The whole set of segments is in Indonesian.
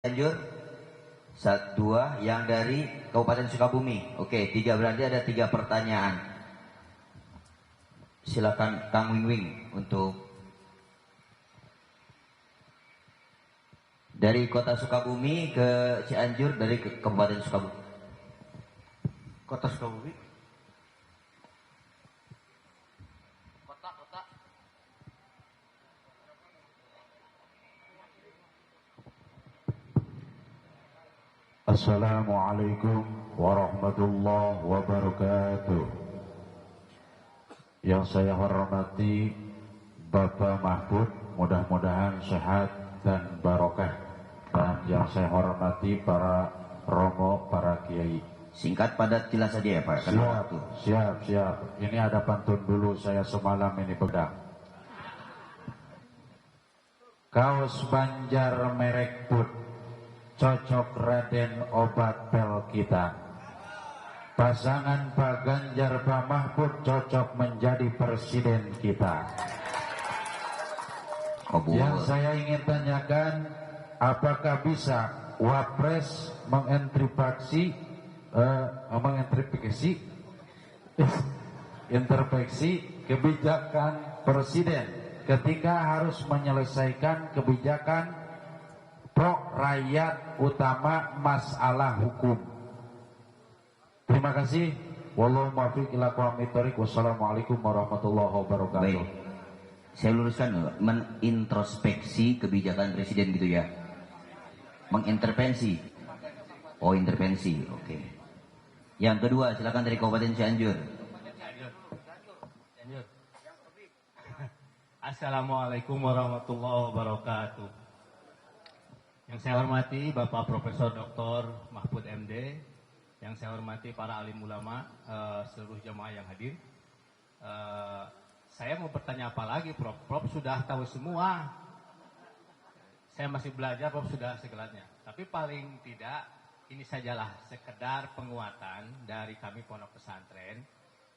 Cianjur, dua yang dari Kabupaten Sukabumi. Oke, tiga, berarti ada 3 pertanyaan. Silakan Kang Wing Wing untuk dari Kota Sukabumi ke Cianjur, dari Kabupaten Sukabumi. Kota Sukabumi. Kota. Assalamualaikum warahmatullahi wabarakatuh. Yang saya hormati Bapak Mahfud, mudah-mudahan sehat dan barokah. Dan yang saya hormati para romo, para kiai. Singkat padat jelas saja ya Pak. Siap. Ini ada pantun dulu, saya semalam ini pegang. Kaos Banjar merek put, cocok Raden obat pel kita. Pasangan Pak Ganjar Pak Mahfud cocok menjadi presiden kita. Yang saya ingin tanyakan, apakah bisa Wapres mengintervensi kebijakan presiden ketika harus menyelesaikan kebijakan pro rakyat utama masalah hukum. Terima kasih. Wallahu muwaffiq ila aqwamit thoriq. Wassalamualaikum warahmatullahi wabarakatuh. Baik. Saya luruskan, menintrospeksi kebijakan presiden gitu ya. Mengintervensi. Oh, intervensi. Oke. Yang kedua, silakan dari Kabupaten Cianjur. Assalamualaikum warahmatullahi wabarakatuh. Yang saya hormati Bapak Profesor Dr. Mahfud MD, yang saya hormati para alim ulama, seluruh jamaah yang hadir. Saya mau bertanya apa lagi, Prof? Prof sudah tahu semua. Saya masih belajar, Prof sudah segelatnya. Tapi paling tidak ini sajalah sekedar penguatan dari kami Pondok Pesantren,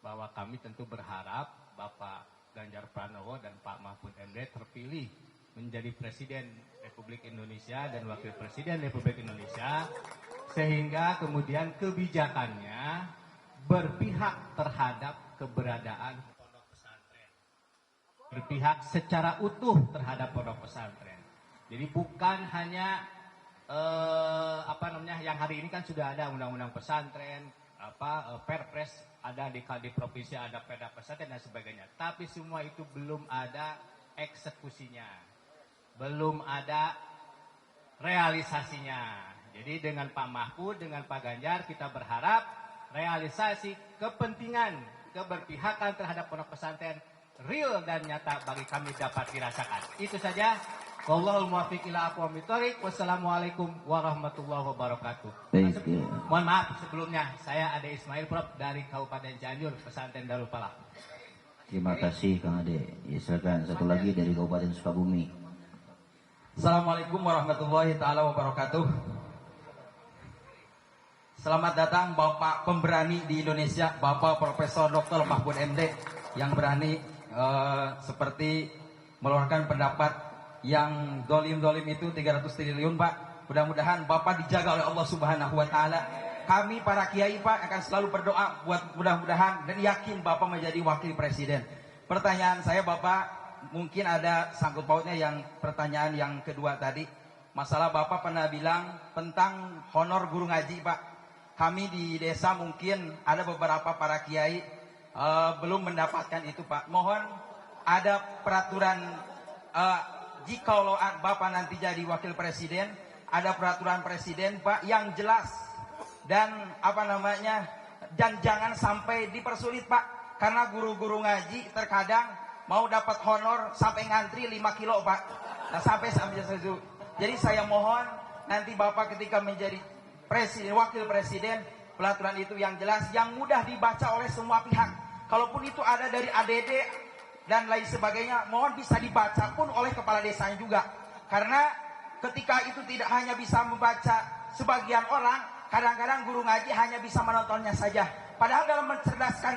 bahwa kami tentu berharap Bapak Ganjar Pranowo dan Pak Mahfud MD terpilih menjadi Presiden Republik Indonesia dan Wakil Presiden Republik Indonesia, sehingga kemudian kebijakannya berpihak terhadap keberadaan pondok pesantren, berpihak secara utuh terhadap pondok pesantren. Jadi bukan hanya yang hari ini kan sudah ada undang-undang pesantren, Perpres ada di provinsi, ada Perda pesantren dan sebagainya. Tapi semua itu belum ada eksekusinya, belum ada realisasinya. Jadi dengan Pak Mahfud, dengan Pak Ganjar, kita berharap realisasi kepentingan, keberpihakan terhadap pondok pesantren real dan nyata bagi kami dapat dirasakan. Itu saja. Wallahul muwaffiq ila aqwamit thoriq. Wassalamualaikum warahmatullahi wabarakatuh. Mohon maaf sebelumnya, saya Ade Ismail Prof dari Kabupaten Cianjur, Pesantren Darul Falah. Terima kasih Kang Ade. Ya, silakan satu lagi dari Kabupaten Sukabumi. Assalamualaikum warahmatullahi taala wabarakatuh. Selamat datang Bapak pemberani di Indonesia, Bapak Profesor Dr. Mahfud MD, yang berani seperti mengeluarkan pendapat yang dolim itu 300 triliun Pak. Mudah-mudahan Bapak dijaga oleh Allah Subhanahu wa Ta'ala. Kami para kiai Pak akan selalu berdoa buat mudah-mudahan dan yakin Bapak menjadi wakil presiden. Pertanyaan saya Bapak, mungkin ada sangkut pautnya yang pertanyaan yang kedua tadi. Masalah Bapak pernah bilang tentang honor guru ngaji Pak. Kami di desa mungkin ada beberapa para kiai belum mendapatkan itu Pak. Mohon ada peraturan, jika Bapak nanti jadi wakil presiden, ada peraturan presiden Pak yang jelas dan dan jangan sampai dipersulit Pak, karena guru-guru ngaji terkadang mau dapat honor sampai ngantri 5 kilo Pak. Nah, sampai itu. Jadi saya mohon nanti Bapak ketika menjadi presiden, wakil presiden, peraturan itu yang jelas, yang mudah dibaca oleh semua pihak. Kalaupun itu ada dari ADD dan lain sebagainya, mohon bisa dibaca pun oleh kepala desanya juga. Karena ketika itu tidak hanya bisa membaca sebagian orang, kadang-kadang guru ngaji hanya bisa menontonnya saja. Padahal dalam mencerdaskan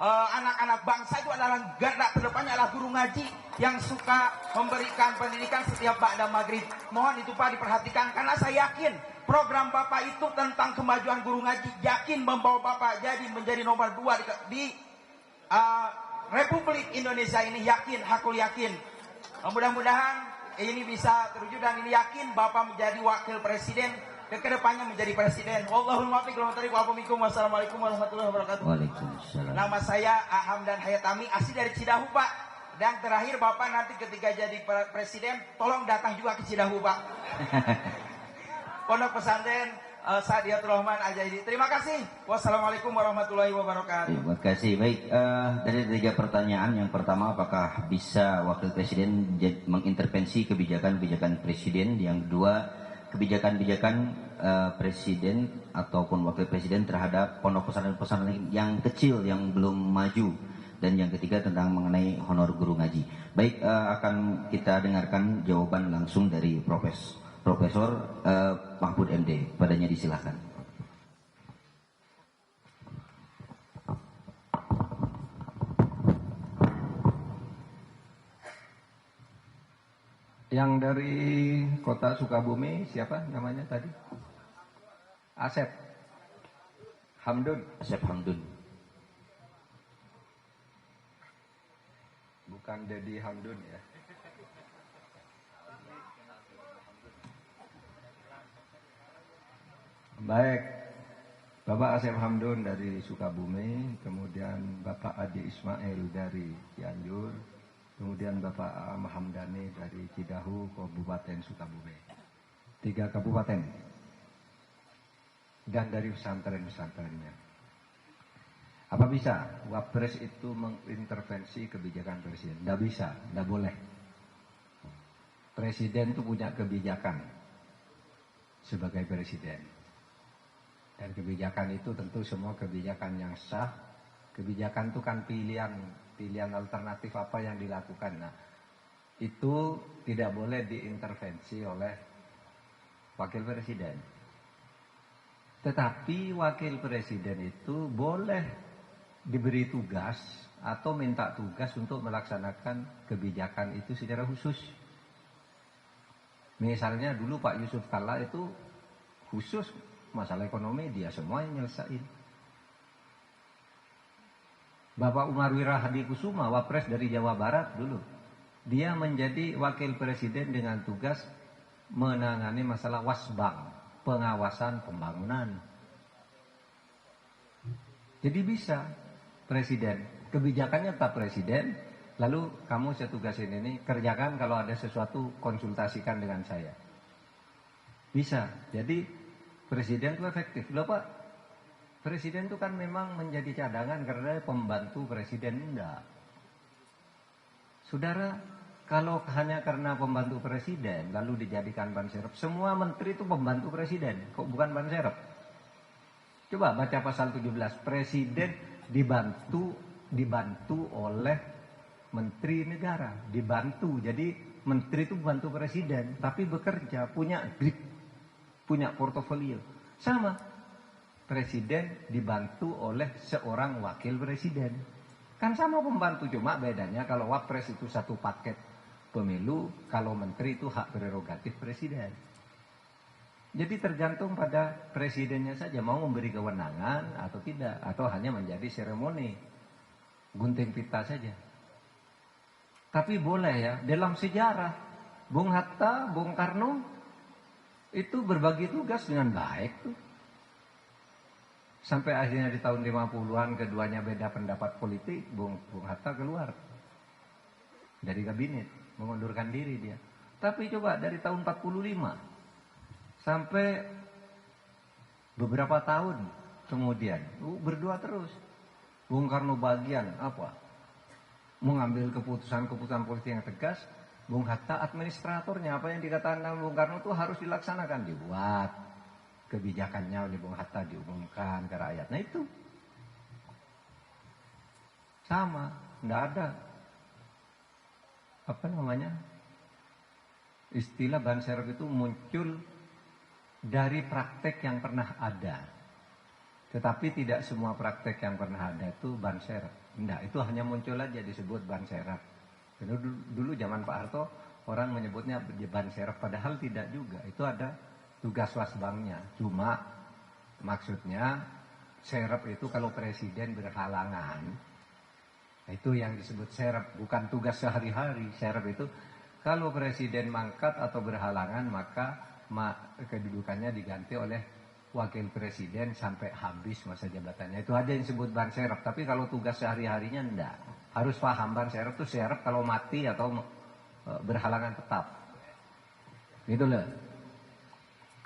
anak-anak bangsa itu adalah garda terdepannya adalah guru ngaji yang suka memberikan pendidikan setiap ba'da maghrib. Mohon itu Pak diperhatikan karena saya yakin program Bapak itu tentang kemajuan guru ngaji yakin membawa Bapak menjadi nomor 2 di Republik Indonesia ini, yakin, hakul yakin. Mudah-mudahan ini bisa terwujud dan ini yakin Bapak menjadi wakil presiden kedepannya menjadi presiden. Wallahul muwaffiq. Wassalamualaikum warahmatullahi wabarakatuh. Waalaikumsalam. Nama saya Hamdan Hayatami, asli dari Cidahu Pak. Dan terakhir Bapak nanti ketika jadi presiden tolong datang juga ke Cidahu Pak. Pondok Pesantren Sadiatul Rahman Ajaidi. Terima kasih. Wassalamualaikum warahmatullahi wabarakatuh. Terima kasih. Baik, dari 3 pertanyaan. Yang pertama, apakah bisa wakil presiden mengintervensi kebijakan-kebijakan presiden? Yang kedua, kebijakan-kebijakan presiden ataupun wakil presiden terhadap pondok pesantren yang kecil yang belum maju. Dan yang ketiga tentang mengenai honor guru ngaji. Baik, akan kita dengarkan jawaban langsung dari Profesor Mahfud MD. Padanya disilahkan. Yang dari kota Sukabumi siapa namanya tadi? Asep Hamdun. Asep Hamdun. Bukan Dedi Hamdun ya. Baik, Bapak Asep Hamdun dari Sukabumi, kemudian Bapak Adi Ismail dari Cianjur, kemudian Bapak Hamdani dari Cidahu, Kabupaten Sukabumi. 3 kabupaten. Dan dari pesantren-pesantrennya. Apa bisa Wapres itu mengintervensi kebijakan presiden? Tidak bisa, tidak boleh. Presiden itu punya kebijakan sebagai presiden. Dan kebijakan itu tentu semua kebijakan yang sah. Kebijakan itu kan pilihan alternatif apa yang dilakukan. Nah, itu tidak boleh diintervensi oleh wakil presiden. Tetapi wakil presiden itu boleh diberi tugas atau minta tugas untuk melaksanakan kebijakan itu secara khusus. Misalnya dulu Pak Yusuf Kalla itu khusus masalah ekonomi dia semua yang nyelesain. Bapak Umar Wirahadi Kusuma, Wapres dari Jawa Barat dulu, dia menjadi wakil presiden dengan tugas menangani masalah wasbang, pengawasan pembangunan. Jadi bisa presiden, kebijakannya tetap presiden, lalu kamu saya tugasin ini, kerjakan, kalau ada sesuatu konsultasikan dengan saya. Bisa, jadi presiden itu efektif. Loh Pak, presiden itu kan memang menjadi cadangan karena pembantu presiden. Enggak. Saudara, kalau hanya karena pembantu presiden lalu dijadikan ban serep, semua menteri itu pembantu presiden, kok bukan ban serep? Coba baca pasal 17, presiden dibantu oleh menteri negara, dibantu. Jadi menteri itu bantu presiden, tapi bekerja, punya grip, punya portofolio. Sama, presiden dibantu oleh seorang wakil presiden. Kan sama pembantu, cuma bedanya kalau wapres itu satu paket pemilu, kalau menteri itu hak prerogatif presiden. Jadi tergantung pada presidennya saja mau memberi kewenangan atau tidak, atau hanya menjadi seremoni gunting pita saja. Tapi boleh ya, dalam sejarah Bung Hatta, Bung Karno itu berbagi tugas dengan baik tuh. Sampai akhirnya di tahun 50-an keduanya beda pendapat politik, Bung Hatta keluar dari kabinet, mengundurkan diri dia. Tapi coba dari tahun 45 sampai beberapa tahun kemudian berdua terus. Bung Karno bagian apa? Mengambil keputusan-keputusan politik yang tegas. Bung Hatta administratornya, apa yang dikatakan Bung Karno itu harus dilaksanakan, dibuat kebijakannya oleh Bung Hatta, diumumkan ke rakyat. Nah itu sama, tidak ada istilah ban serep itu muncul dari praktek yang pernah ada. Tetapi tidak semua praktek yang pernah ada itu ban serap. Enggak, itu hanya muncul aja disebut ban serap. Dulu zaman Pak Harto orang menyebutnya ban serap, padahal tidak juga. Itu ada tugas wasbanknya. Cuma maksudnya serap itu kalau presiden berhalangan, itu yang disebut serap, bukan tugas sehari-hari. Serap itu kalau presiden mangkat atau berhalangan, maka kedudukannya diganti oleh wakil presiden sampai habis masa jabatannya. Itu aja yang disebut ban serap. Tapi kalau tugas sehari-harinya enggak. Harus paham ban serap itu serap kalau mati atau berhalangan tetap. Gitu loh.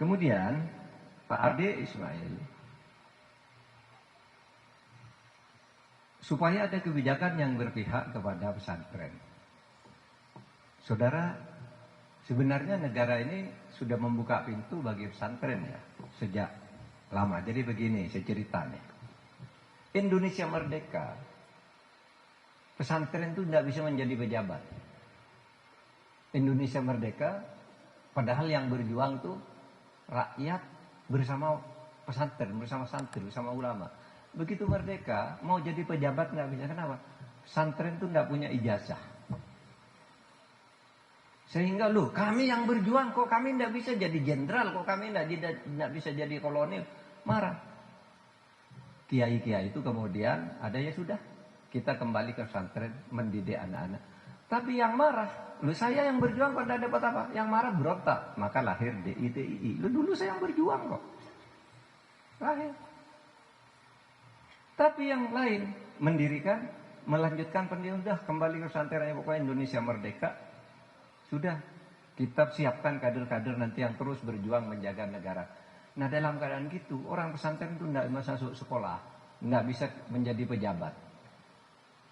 Kemudian Pak Ade Ismail, supaya ada kebijakan yang berpihak kepada pesantren. Saudara, sebenarnya negara ini sudah membuka pintu bagi pesantren ya, sejak lama. Jadi begini, saya cerita nih. Indonesia merdeka, pesantren itu tidak bisa menjadi pejabat. Indonesia merdeka, padahal yang berjuang tuh rakyat bersama pesantren, bersama santri, bersama ulama. Begitu merdeka, mau jadi pejabat nggak bisa. Kenapa? Pesantren itu nggak punya ijazah. Sehingga kami yang berjuang kok kami tidak bisa jadi jenderal, kok kami tidak bisa jadi kolonel, marah. Kiai-kiai itu kemudian ada ya sudah, kita kembali ke pesantren mendidik anak-anak. Tapi yang marah, saya yang berjuang kok tidak dapat apa? Yang marah berontak, maka lahir DITII. Dulu saya yang berjuang kok, lahir. Tapi yang lain mendirikan, melanjutkan pendidikan, sudah kembali ke pesantren, pokoknya Indonesia merdeka. Sudah, kita siapkan kader-kader nanti yang terus berjuang menjaga negara. Nah dalam keadaan gitu, orang pesantren itu tidak bisa masuk sekolah, tidak bisa menjadi pejabat.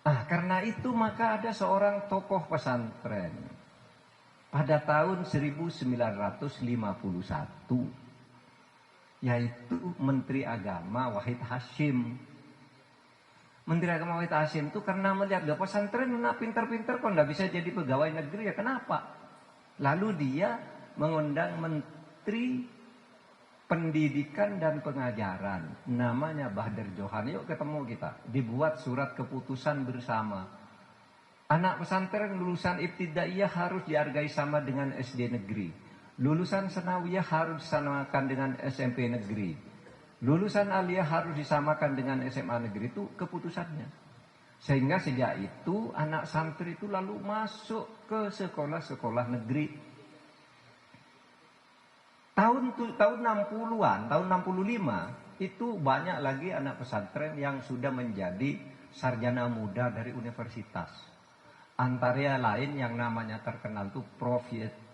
Karena itu maka ada seorang tokoh pesantren pada tahun 1951, yaitu Menteri Agama Wahid Hasyim. Menteri Agama Wahid Hasyim itu karena melihat pesantren pintar-pintar kok nggak bisa jadi pegawai negeri, ya kenapa? Lalu dia mengundang Menteri Pendidikan dan Pengajaran, namanya Bahdar Johan. Yuk ketemu kita, dibuat surat keputusan bersama. Anak pesantren lulusan ibtidaiyah harus dihargai sama dengan SD negeri. Lulusan sanawiyah harus disamakan dengan SMP negeri. Lulusan aliyah harus disamakan dengan SMA negeri, itu keputusannya. Sehingga sejak itu anak santri itu lalu masuk ke sekolah-sekolah negeri. Tahun 60-an, tahun 65 itu banyak lagi anak pesantren yang sudah menjadi sarjana muda dari universitas. Antara lain yang namanya terkenal itu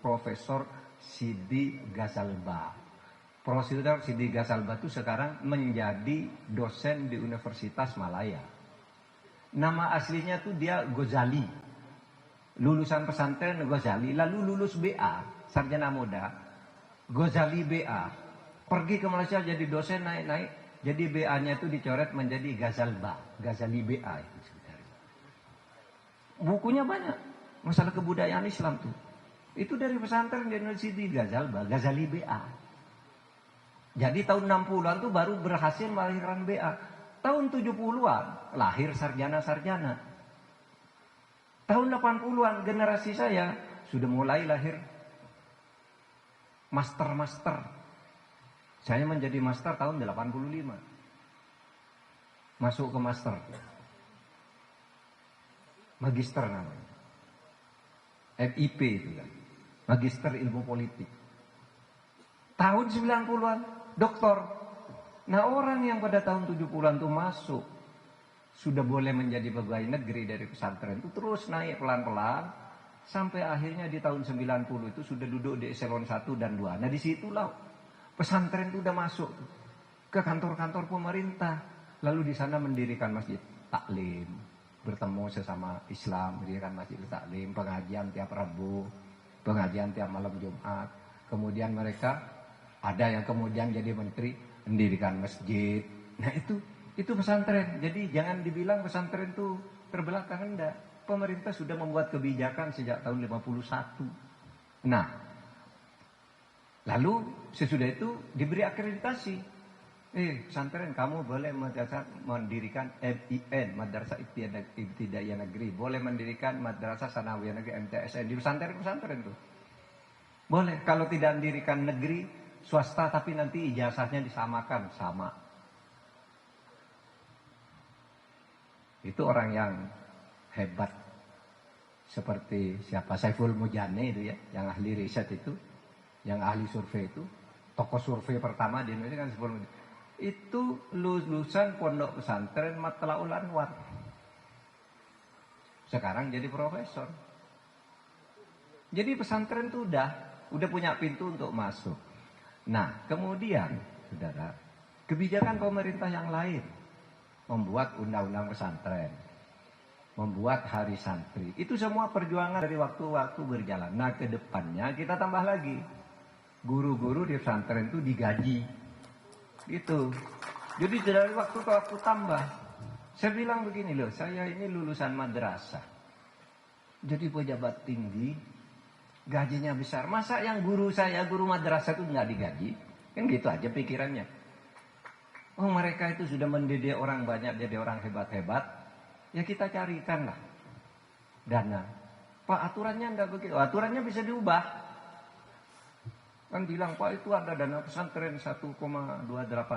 Profesor Sidi Ghazalba. Profesor Sidi Ghazalba itu sekarang menjadi dosen di Universitas Malaya. Nama aslinya tuh dia Ghazali. Lulusan pesantren Ghazali, lalu lulus BA, sarjana muda. Ghazali BA. Pergi ke Malaysia jadi dosen, naik-naik. Jadi BA-nya itu dicoret menjadi Ghazalba, Ghazali BA. Bukunya banyak, masalah kebudayaan Islam tuh. Itu dari pesantren di Sidi Ghazalba, Ghazali BA. Jadi tahun 60-an tuh baru berhasil melahirkan BA. Tahun 70-an lahir sarjana-sarjana. Tahun 80-an generasi saya sudah mulai lahir master-master. Saya menjadi master tahun 85. Masuk ke master. Magister namanya. MIP itu kan. Magister Ilmu Politik. Tahun 90-an doktor. Nah orang yang pada tahun 70-an itu masuk, sudah boleh menjadi pegawai negeri dari pesantren itu terus naik pelan-pelan sampai akhirnya di tahun 90 itu sudah duduk di eselon 1 dan 2. Nah disitulah pesantren itu udah masuk ke kantor-kantor pemerintah. Lalu di sana mendirikan masjid taklim, bertemu sesama Islam, mendirikan masjid taklim, pengajian tiap Rabu, pengajian tiap malam Jumat. Kemudian mereka ada yang kemudian jadi menteri, mendirikan masjid. Nah itu pesantren. Jadi jangan dibilang pesantren itu terbelakang, enggak. Pemerintah sudah membuat kebijakan sejak tahun 51. Nah, lalu sesudah itu diberi akreditasi. Pesantren kamu boleh mendirikan MIN, Madrasah Ibtidaiyah Negeri, boleh mendirikan Madrasah Sanawiyah Negeri, MTSN di pesantren tuh. Boleh, kalau tidak mendirikan negeri, swasta, tapi nanti ijazahnya disamakan, sama. Itu orang yang hebat. Seperti siapa? Saiful Mujani itu ya, yang ahli riset itu, yang ahli survei itu. Tokoh survei pertama di Indonesia kan Saiful Mujani. Itu lulusan pondok pesantren Matlaul Anwar. Sekarang jadi profesor. Jadi pesantren itu udah punya pintu untuk masuk. Nah, kemudian, saudara, kebijakan pemerintah yang lain membuat undang-undang pesantren, membuat hari santri. Itu semua perjuangan dari waktu-waktu berjalan. Nah, ke depannya kita tambah lagi. Guru-guru di pesantren itu digaji. Gitu. Jadi dari waktu ke waktu tambah. Saya bilang begini loh, saya ini lulusan madrasah. Jadi pejabat tinggi, gajinya besar. Masa yang guru saya, guru madrasah itu nggak digaji? Kan gitu aja pikirannya. Oh, mereka itu sudah mendidik orang banyak jadi orang hebat-hebat. Ya kita carikanlah dana. Pak, aturannya enggak begitu. Aturannya bisa diubah. Kan bilang, Pak, itu ada dana pesantren 1,28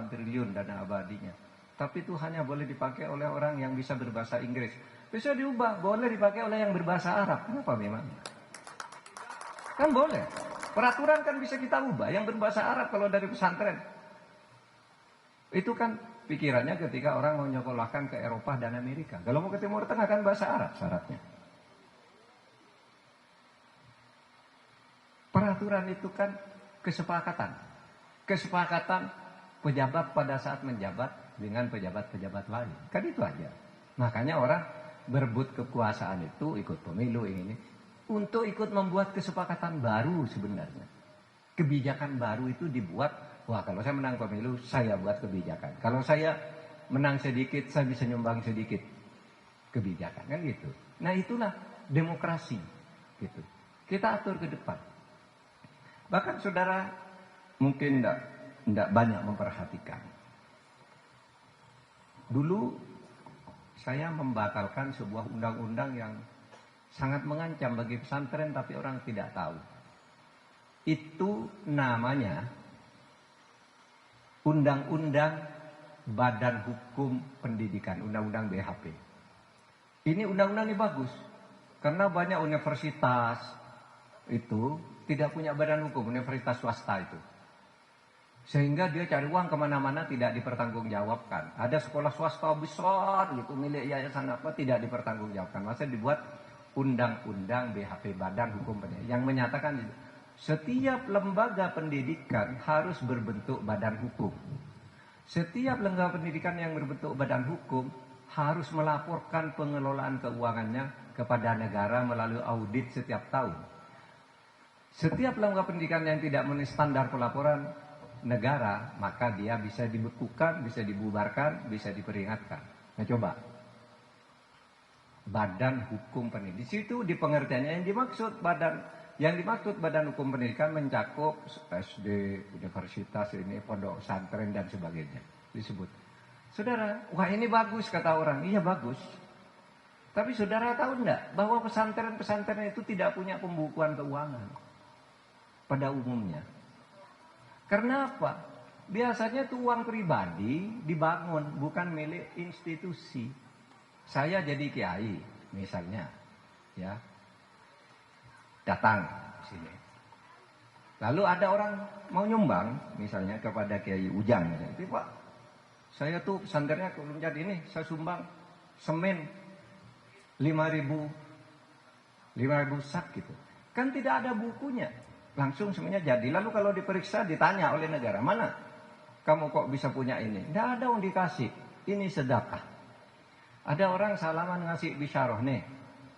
triliun dana abadinya. Tapi itu hanya boleh dipakai oleh orang yang bisa berbahasa Inggris. Bisa diubah, boleh dipakai oleh yang berbahasa Arab. Kenapa memang? Kan boleh. Peraturan kan bisa kita ubah. Yang berbahasa Arab kalau dari pesantren. Itu kan pikirannya ketika orang mau nyekolahkan ke Eropa dan Amerika. Kalau mau ke Timur Tengah kan bahasa Arab syaratnya. Peraturan itu kan kesepakatan pejabat pada saat menjabat dengan pejabat-pejabat lain. Kan itu aja. Makanya orang berebut kekuasaan itu, ikut pemilu ini untuk ikut membuat kesepakatan baru sebenarnya. Kebijakan baru itu dibuat, wah kalau saya menang pemilu, saya buat kebijakan. Kalau saya menang sedikit, saya bisa nyumbang sedikit kebijakan. Kan gitu. Nah itulah demokrasi. Gitu. Kita atur ke depan. Bahkan saudara mungkin tidak banyak memperhatikan. Dulu saya membatalkan sebuah undang-undang yang sangat mengancam bagi pesantren tapi orang tidak tahu. Itu namanya Undang-Undang Badan Hukum Pendidikan, Undang-Undang BHP. Ini undang-undang ini bagus karena banyak universitas itu tidak punya badan hukum, universitas swasta itu. Sehingga dia cari uang kemana-mana tidak dipertanggungjawabkan. Ada sekolah swasta besar gitu milik yayasan apa tidak dipertanggungjawabkan. Masa dibuat undang-undang BHP, Badan Hukum Pendidikan, yang menyatakan setiap lembaga pendidikan harus berbentuk badan hukum. Setiap lembaga pendidikan yang berbentuk badan hukum harus melaporkan pengelolaan keuangannya kepada negara melalui audit setiap tahun. Setiap lembaga pendidikan yang tidak memenuhi standar pelaporan negara, maka dia bisa dibekukan, bisa dibubarkan, bisa diperingatkan. Nah coba, Badan Hukum Pendidikan. Di situ di pengertiannya yang dimaksud Badan Hukum Pendidikan mencakup SD, universitas, ini pondok pesantren dan sebagainya disebut. Saudara, wah ini bagus kata orang. Iya bagus. Tapi saudara tahu enggak bahwa pesantren-pesantren itu tidak punya pembukuan keuangan pada umumnya. Karena apa? Biasanya itu uang pribadi dibangun, bukan milik institusi. Saya jadi kiai, misalnya, ya, datang ke sini. Lalu ada orang mau nyumbang, misalnya kepada Kiai Ujang, misalnya. Pak, saya tuh pesantrennya belum jadi ini, saya sumbang semen 5.000 sak gitu. Kan tidak ada bukunya. Langsung semuanya jadi. Lalu kalau diperiksa ditanya oleh negara, mana kamu kok bisa punya ini? Tidak ada yang dikasih. Ini sedekah. Ada orang salaman ngasih bisyarah nih.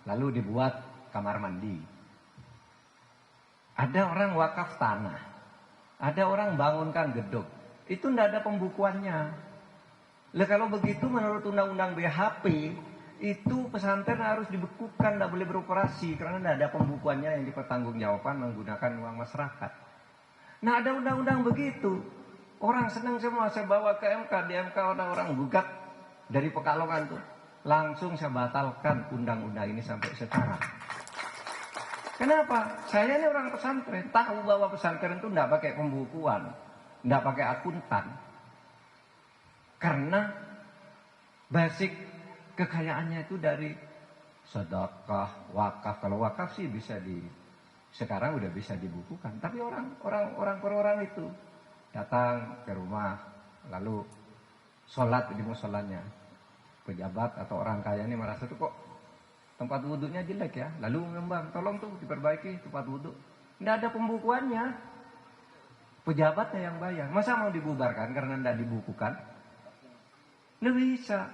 Lalu dibuat kamar mandi. Ada orang wakaf tanah. Ada orang bangunkan gedung. Itu tidak ada pembukuannya. Lah kalau begitu menurut undang-undang BHP, itu pesantren harus dibekukan, tidak boleh beroperasi karena tidak ada pembukuannya yang dipertanggungjawabkan menggunakan uang masyarakat. Nah ada undang-undang begitu, Orang senang semua, saya bawa ke MK, di MK orang-orang gugat dari Pekalongan tuh. Langsung saya batalkan undang-undang ini sampai sekarang. Kenapa? Saya ini orang pesantren, tahu bahwa pesantren itu tidak pakai pembukuan, tidak pakai akuntan. Karena basic kekayaannya itu dari sedekah, wakaf. Kalau wakaf sih sekarang udah bisa dibukukan. Tapi orang per orang itu datang ke rumah, lalu sholat di musolanya. Pejabat atau orang kaya ini merasa tuh kok tempat wudhunya jelek ya, lalu mengembang, tolong tuh diperbaiki tempat wudhu. Tidak ada pembukuannya, pejabatnya yang bayar. Masa mau dibubarkan karena tidak dibukukan? Tidak bisa.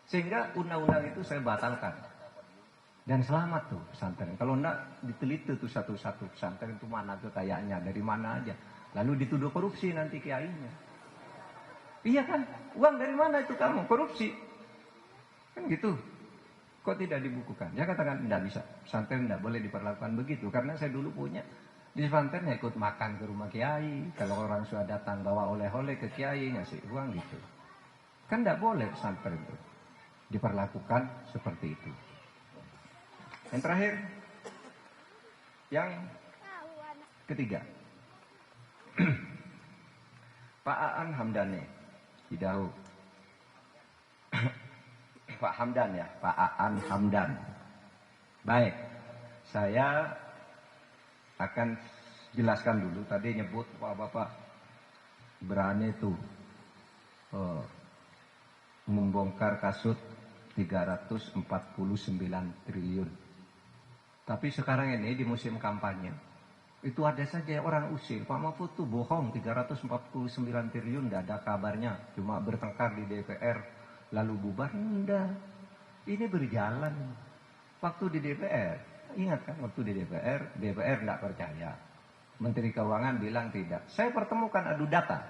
Sehingga undang-undang itu saya batalkan. Dan selamat tuh pesantren. Kalau tidak diteliti tuh satu-satu pesantren itu mana kekayaannya, dari mana aja. Lalu dituduh korupsi nanti kiainya. Iya kan? Uang dari mana itu kamu? Korupsi. Kan gitu. Kok tidak dibukukan? Ya katakan tidak bisa. Pesantren tidak boleh diperlakukan begitu. Karena saya dulu punya. Di pesantren ya ikut makan ke rumah kiai. Kalau orang sudah datang bawa oleh-oleh ke kiai, ngasih uang gitu. Kan tidak boleh pesantren itu diperlakukan seperti itu. Yang terakhir, yang ketiga, Pak Aan Hamdani, Cidahu. Pak Hamdan ya, Pak Aan Hamdan. Baik, saya akan jelaskan dulu. Tadi nyebut Bapak berani itu membongkar kasut 349 triliun. Tapi sekarang ini di musim kampanye, itu ada saja orang usil, Pak Mahfud tuh bohong, 349 triliun tidak ada kabarnya, cuma bertengkar di DPR lalu bubar. Enggak, ini berjalan. Waktu di DPR, ingat kan waktu di DPR tidak percaya, Menteri Keuangan bilang tidak. Saya pertemukan adu data,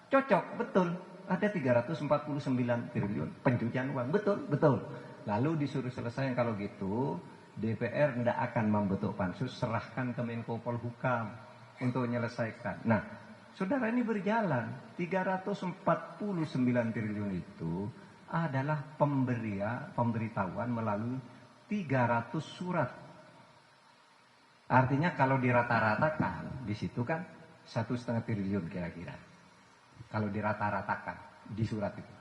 cocok, betul, ada 349 triliun pencucian uang, betul. Lalu disuruh selesai. Kalau gitu DPR tidak akan membentuk pansus, serahkan ke Menko Polhukam untuk menyelesaikan. Nah, saudara, ini berjalan. 349 triliun itu adalah pemberitahuan melalui 300 surat. Artinya kalau dirata-ratakan, di situ kan 1,5 triliun kira-kira. Kalau dirata-ratakan di surat itu.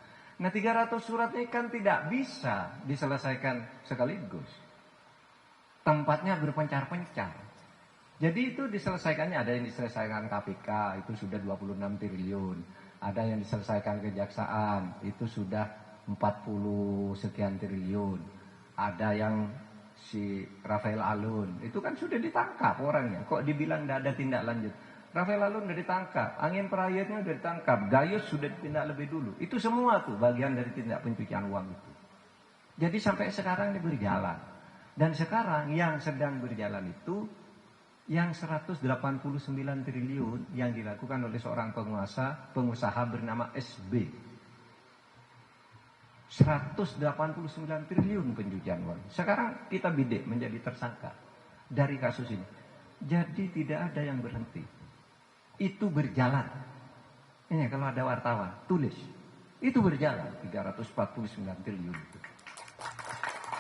Nah, 300 surat ini kan tidak bisa diselesaikan sekaligus. Tempatnya berpencar-pencar. Jadi itu diselesaikannya, ada yang diselesaikan KPK, itu sudah 26 triliun. Ada yang diselesaikan kejaksaan, itu sudah 40 sekian triliun. Ada yang si Rafael Alun, itu kan sudah ditangkap orangnya. Kok dibilang tidak ada tindak lanjut? Rafael Alun sudah ditangkap, Angin Prayitno sudah ditangkap, Gayus sudah ditindak lebih dulu. Itu semua tuh bagian dari tindak pencucian uang itu. Jadi sampai sekarang ini berjalan. Dan sekarang yang sedang berjalan itu yang 189 triliun yang dilakukan oleh seorang pengusaha bernama SB. 189 triliun pencucian uang. Sekarang kita bidik menjadi tersangka dari kasus ini. Jadi tidak ada yang berhenti. Itu berjalan. Ini kalau ada wartawan, tulis. Itu berjalan 349 triliun itu.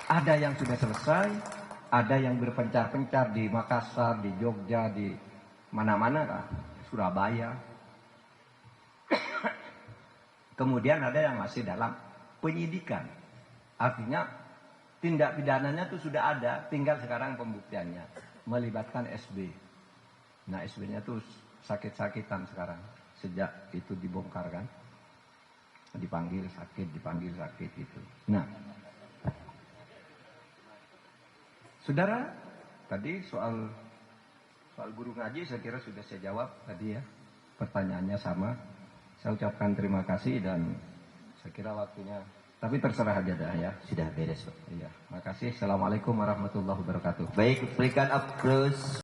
Ada yang sudah selesai, ada yang berpencar-pencar di Makassar, di Jogja, di mana-mana lah, Surabaya. Kemudian ada yang masih dalam penyidikan. Artinya tindak pidananya itu sudah ada, tinggal sekarang pembuktiannya. Melibatkan SB. Nah, SB-nya tuh sakit-sakitan sekarang. Sejak itu dibongkar kan. Dipanggil sakit gitu. Nah, saudara, tadi soal guru ngaji saya kira sudah saya jawab tadi ya. Pertanyaannya sama. Saya ucapkan terima kasih dan saya kira waktunya. Tapi terserah aja dah ya. Sudah beres, Pak. Iya, makasih. Assalamualaikum warahmatullahi wabarakatuh. Baik, berikan applause.